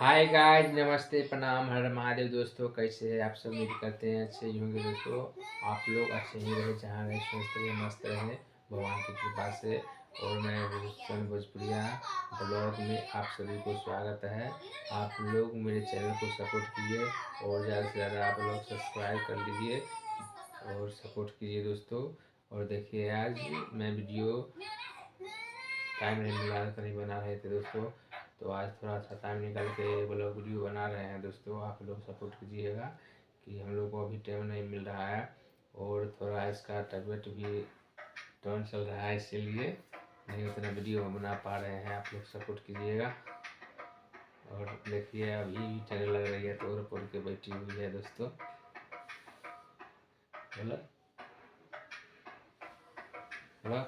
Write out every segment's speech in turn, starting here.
Hi guys, नमस्ते, प्रणाम, हर हर महादेव दोस्तों। कैसे हैं आप सब? उम्मीद करते हैं अच्छे ही होंगे दोस्तों। आप लोग अच्छे ही रहे, जहाँ रहे स्वस्थ रहे, मस्त रहे भगवान की कृपा से। और मैं सन भोजपुरिया ब्लॉग में आप सभी को स्वागत है। आप लोग मेरे चैनल को सपोर्ट कीजिए और ज़्यादा से ज़्यादा आप लोग सब्सक्राइब कर लीजिए और सपोर्ट कीजिए दोस्तों। और देखिए, आज मैं वीडियो टाइम नहीं मिला था, नहीं बना रहे थे दोस्तों, तो आज थोड़ा सा टाइम निकाल के ब्लॉग वीडियो बना रहे हैं दोस्तों। आप लोग सपोर्ट कीजिएगा कि हम लोग को अभी टाइम नहीं मिल रहा है और थोड़ा इसका तबीयत भी डाउन चल रहा है, इसीलिए नहीं उतना वीडियो बना पा रहे हैं। आप लोग सपोर्ट कीजिएगा। और देखिए, अभी चलने लग रही है तो पड़ के बैठी हुई है दोस्तों। बोला बोला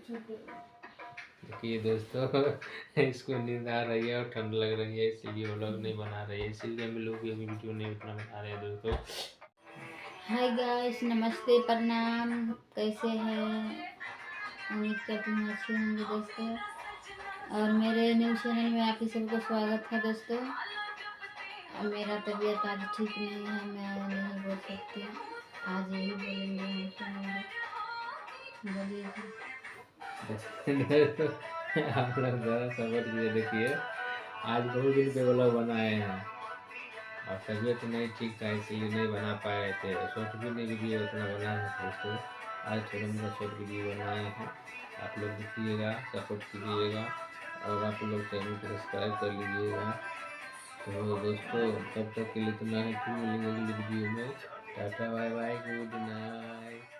देखिए दोस्तों, इसको नींद आ रही है और ठंड लग रही है, इसीलिए वो लोग नहीं बना रहे हैं। इसीलिए हम लोग भी अभी वीडियो नहीं उतना बना रहे हैं दोस्तों। हाय गाइस, नमस्ते, प्रणाम। कैसे हैं? उम्मीद करती हूँ अच्छे होंगे दोस्तों। और मेरे न्यूज़ चैनल में आप ही सबको स्वागत है दोस्तों। और मेरा तबीयत आज ठीक नहीं है, मैं नहीं बोल सकती। आज यही बोलेंगे, हम सुनेंगे। बोलिए दोस्तों, आप लोग ज़रा सपोर्ट कीजिए। देखिए, आज बहुत दिन पे व्लॉग बनाए हैं और तबीयत नहीं ठीक था, इसीलिए नहीं बना पाए थे। शॉर्ट भी नहीं वीडियो उतना बनाए हैं दोस्तों। आज थोड़ा मोटा शॉर्ट वीडियो बनाए हैं। आप लोग देखिएगा, सपोर्ट कीजिएगा और आप लोग चैनल को सब्सक्राइब कर लीजिएगा। तो दोस्तों, तब तक के लिए इतना ही, फिर मिलेंगे अगली वीडियो में। Tata bye bye, good night.